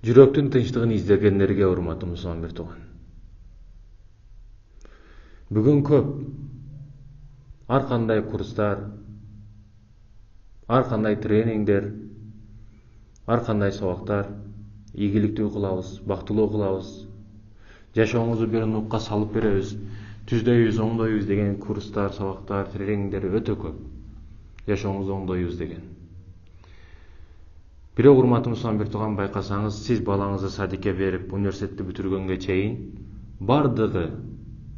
Жүрөктүн тынчтыгын издегендерге урматтуу мусулман туган. Бүгүн көп ар кандай курстар, ар кандай тренингдер, ар кандай сабактар, ийгиликтүү кылабыз, бактылуу кылабыз, жашооңузду бир нукка салып беребиз, түздөйбүз, оңдойбуз деген курстар, сабактар, тренингдер өтө көп. Жашооңузду оңдойбуз деген. Бирок урматтуу мусулман туган, байкасаңыз, сиз балаңызды садикке берип, университетти бүтүргөнгө чейин бардыгы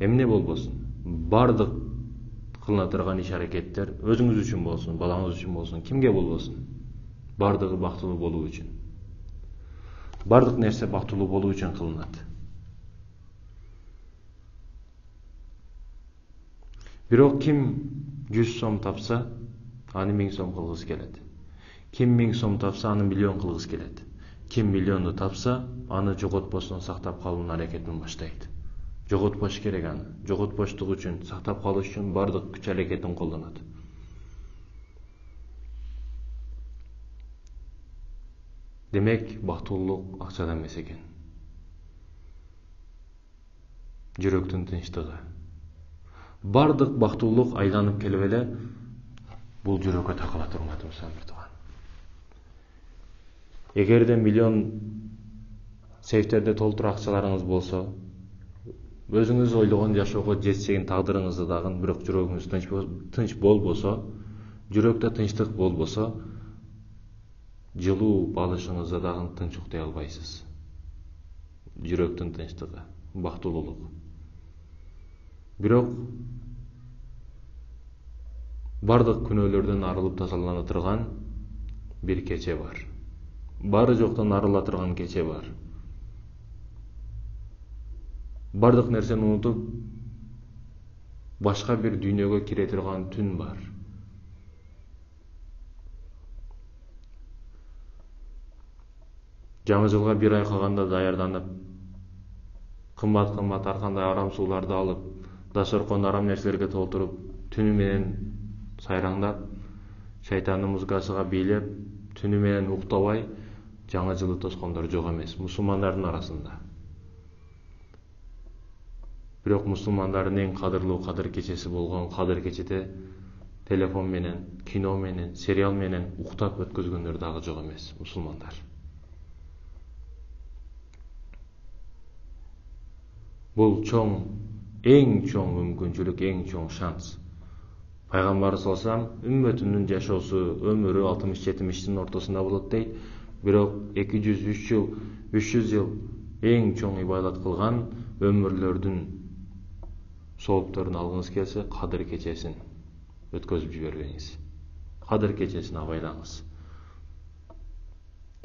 эмне болбосун, бардык кылына турган иш-аракеттер өзүңүз үчүн болсун, балаңыз үчүн болсун, кимге болбосун, бардыгы бактылуу болуу үчүн. Бардык нерсе бактылуу болуу үчүн кылынат. Бирок ким 100 сом тапса, аны 1000 сом кылгысы келет. Ким 1000 сом тапса, аны миллион кылгысы келет. Ким миллионду тапса, аны жоготпостон сактап калуунун аракетин баштайт. Жоготпош керек аны. Жоготпоштук үчүн, сактап калыш үчүн бардык күч аракетин колдонот. Демек, бактылуулук акчада эмес экен. Жүрөктүн тынчтыгы. Бардык бактылуулук айланып келип эле бул жүрөккө такалат, урматтуу мусулман туган. Эгерде миллион сейфтерде толтура акчаларыңыз болсо, өзүңүз ойлогон жашоого жетсеген тагдырыңызды дагы, бирок жүрөгүңүз тынч болбосо, жүрөктө тынчтык болбосо, жылуу балышыңызда дагы тынч уктай албайсыз. Жүрөктүн тынчтыгы, бактылуулук. Бирок бардык күнөөлөрдөн арылып тазалана турган бир кече бар. Бары жоктон арыла турган кече бар. Бардык нерсени унутуп, башка бир дүйнөгө кире турган түн бар. Жаңы жылга бир ай калганда даярданып, кымбат ар кандай арам сууларды алып, дасторконду арам нерселерге толтуруп, түнү менен сайраңдап, шайтандын музыкасыга бийлеп, түнү менен уктабай, жаңы жылды тоскондор жок эмес мусулмандардын арасында. Бирок мусулмандардын эң кадырлуу кадыр кечеси болгон кадыр кечеде телефон менен, кино менен, сериал менен уктап өткөзгөндөр дагы жок эмес мусулмандар. Бул эң чоң мүмкүнчүлүк, эң чоң шанс. Пайгамбар саллаллаху үммөтүнүн жашоосу, өмүрү 60-70-тин ортосунда болот дейт. Бирок 200-300 жыл эң чоң ибадат кылган өмүрлөрдүн соопторун алгыңыз келсе, кадыр кечесин өткөзүп жибербеңиз. Кадыр кечесин абайлаңыз.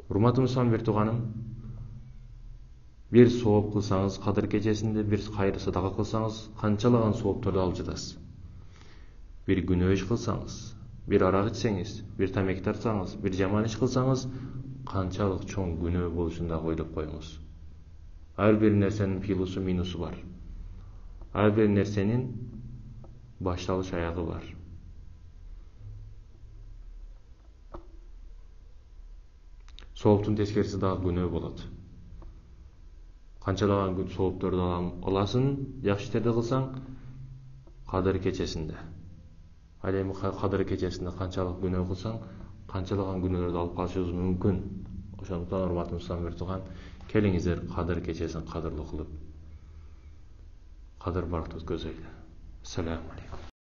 Урматтуу мусулман туганым, бир сооп кылсаңыз, кадыр кечесинде бир кайыр садака кылсаңыз, канчалаган соопторду алып жатасыз. Бир күнөө иш кылсаңыз, бир арак ичсеңиз, бир тамек тартсаңыз, бир жаман иш кылсаңыз, канчалык чоң күнөө болушун да ойлоп коюңуз. Ар бир нерсенин плюсу, минусу бар. Ар бир нерсенин башталыш аягы бар. Сооптун тескериси дагы күнөө болот. Канчалаган соопторду аласың, жакшы иштерди кылсаң, кадыр кечесинде. Ал эми кадыр кечесинде канчалык күнөө кылсаң, канчалаган күнөөлөрдү алып калышыбыз мүмкүн. Ошондуктан урматтуу мусулман туган, келиңиздер кадыр кечесин кадырлуу кылып, кадыр баракта өткөзөлү. Ассаламу алейкум.